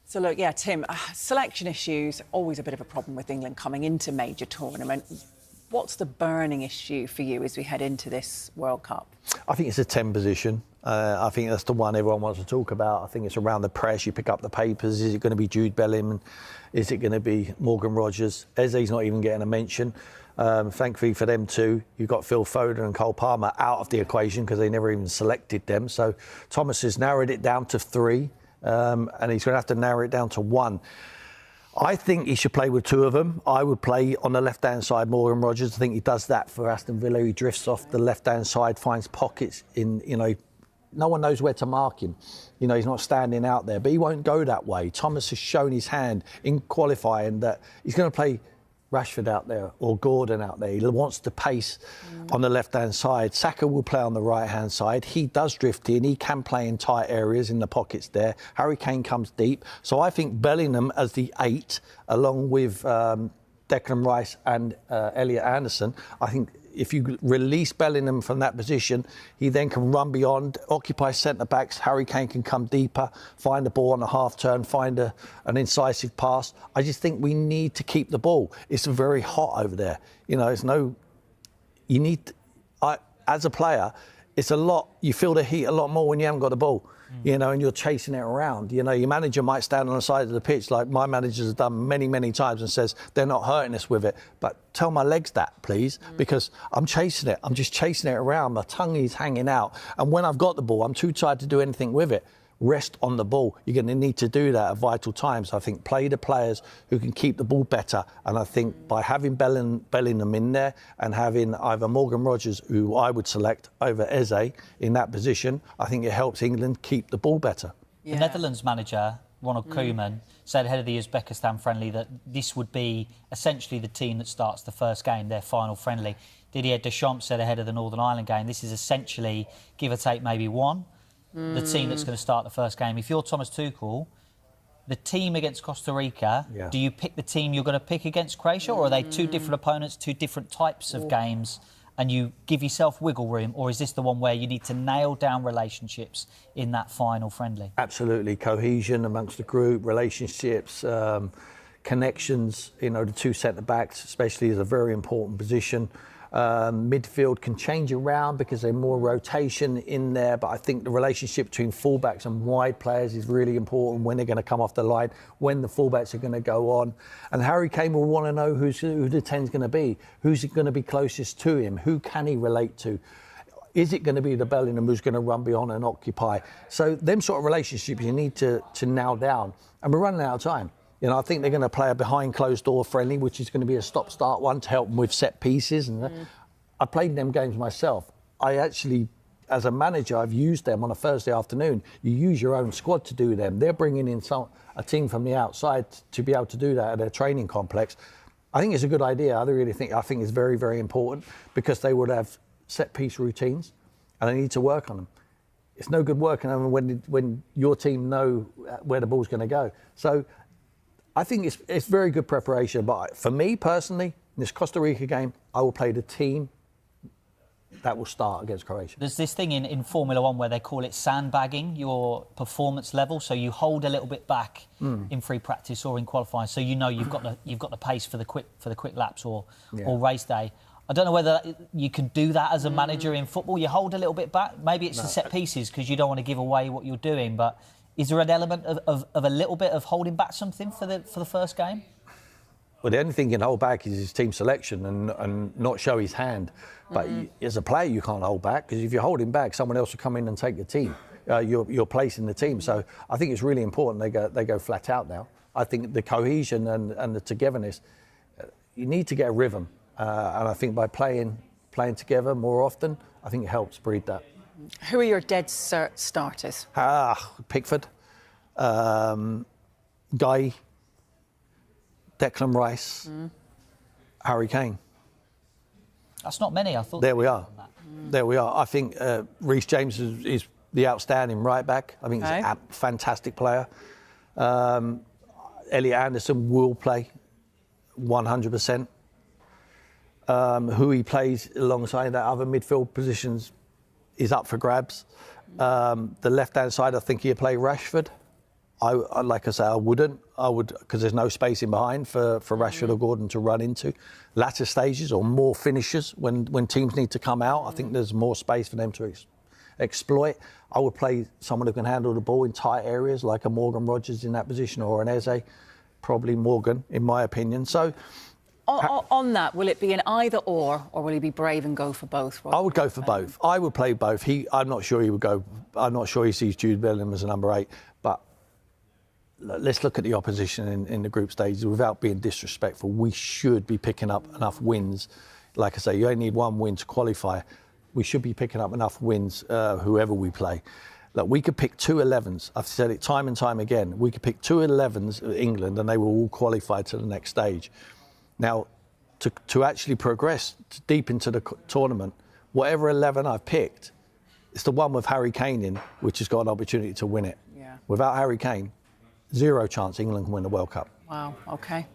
So look, yeah, Tim, selection issues, always a bit of a problem with England coming into major tournament. What's the burning issue for you as we head into this World Cup? I think it's a 10 position. I think that's the one everyone wants to talk about. I think it's around the press. You pick up the papers. Is it going to be Jude Bellingham? Is it going to be Morgan Rogers? Eze's not even getting a mention. Thankfully for them too, you've got Phil Foden and Cole Palmer out of the equation because they never even selected them. So Thomas has narrowed it down to 3. And he's going to have to narrow it down to 1. I think he should play with 2 of them. I would play on the left-hand side Morgan Rogers. I think he does that for Aston Villa. He drifts off the left-hand side, finds pockets in, no one knows where to mark him. He's not standing out there, but he won't go that way. Thomas has shown his hand in qualifying that he's going to play Rashford out there or Gordon out there. He wants the pace on the left-hand side. Saka will play on the right-hand side. He does drift in. He can play in tight areas in the pockets there. Harry Kane comes deep. So I think Bellingham as the 8, along with Declan Rice and Elliot Anderson, I think if you release Bellingham from that position, he then can run beyond, occupy centre-backs. Harry Kane can come deeper, find the ball on a half-turn, find an incisive pass. I just think we need to keep the ball. It's very hot over there. As a player, it's a lot, you feel the heat a lot more when you haven't got the ball. And you're chasing it around. Your manager might stand on the side of the pitch like my managers have done many, many times and says, they're not hurting us with it. But tell my legs that, please, because I'm chasing it. I'm just chasing it around. My tongue is hanging out. And when I've got the ball, I'm too tired to do anything with it. Rest on the ball. You're going to need to do that at vital times. I think play the players who can keep the ball better. And I think by having Bellingham in there and having either Morgan Rogers, who I would select, over Eze in that position, I think it helps England keep the ball better. Yeah. The Netherlands manager, Ronald Koeman, said ahead of the Uzbekistan friendly that this would be essentially the team that starts the first game, their final friendly. Didier Deschamps said ahead of the Northern Ireland game, this is essentially, give or take, maybe 1. The team that's going to start the first game. If you're Thomas Tuchel, the team against Costa Rica, do you pick the team you're going to pick against Croatia, or are they 2 different opponents, 2 different types of games, and you give yourself wiggle room, or is this the one where you need to nail down relationships in that final friendly? Absolutely. Cohesion amongst the group, relationships, connections, the 2 centre-backs especially is a very important position. Midfield can change around because there's more rotation in there, but I think the relationship between fullbacks and wide players is really important, when they're going to come off the line, when the fullbacks are going to go on. And Harry Kane will want to know who the 10's going to be, who's going to be closest to him, who can he relate to. Is it going to be the Bellingham who's going to run beyond and occupy? So them sort of relationships you need to nail down, and we're running out of time. I think they're going to play a behind-closed-door friendly, which is going to be a stop-start one to help them with set pieces. And I played them games myself. I actually, as a manager, I've used them on a Thursday afternoon. You use your own squad to do them. They're bringing in a team from the outside to be able to do that at their training complex. I think it's a good idea. I think it's very, very important, because they would have set-piece routines and they need to work on them. It's no good working on them when your team know where the ball's going to go. So I think it's very good preparation, but for me personally, in this Costa Rica game, I will play the team that will start against Croatia. There's this thing in Formula One where they call it sandbagging your performance level, so you hold a little bit back in free practice or in qualifying, so you've got the pace for the quick laps or race day. I don't know whether you can do that as a manager in football. You hold a little bit back. Maybe it's the set pieces because you don't want to give away what you're doing, but is there an element of a little bit of holding back something for the first game? Well, the only thing he can hold back is his team selection and not show his hand. But as a player, you can't hold back, because if you hold him back, someone else will come in and take your team, your place in the team. So I think it's really important they go flat out now. I think the cohesion and the togetherness, you need to get a rhythm. And I think by playing together more often, I think it helps breed that. Who are your dead cert starters? Pickford, Guy, Declan Rice, Harry Kane. That's not many, I thought. There we are. There we are. I think Reece James is the outstanding right back. I think he's a fantastic player. Elliot Anderson will play 100%. Who he plays alongside that other midfield positions is up for grabs. The left-hand side, I think he'll play Rashford. like I say, I wouldn't. I would, because there's no space in behind for Rashford or Gordon to run into. Latter stages or more finishers when teams need to come out. I think there's more space for them to exploit. I would play someone who can handle the ball in tight areas, like a Morgan Rogers in that position, or an Eze. Probably Morgan, in my opinion. So. On that, will it be an either or will he be brave and go for both? I would go for both. I would play both. I'm not sure he would go. I'm not sure he sees Jude Bellingham as a number 8. But let's look at the opposition in the group stages. Without being disrespectful, we should be picking up enough wins. Like I say, you only need one win to qualify. We should be picking up enough wins, whoever we play. Look, we could pick 2 11s. I've said it time and time again. We could pick 2 11s at England, and they will all qualify to the next stage. Now, to actually progress deep into the tournament, whatever 11 I've picked, it's the one with Harry Kane in, which has got an opportunity to win it. Yeah. Without Harry Kane, 0 chance England can win the World Cup. Wow, OK.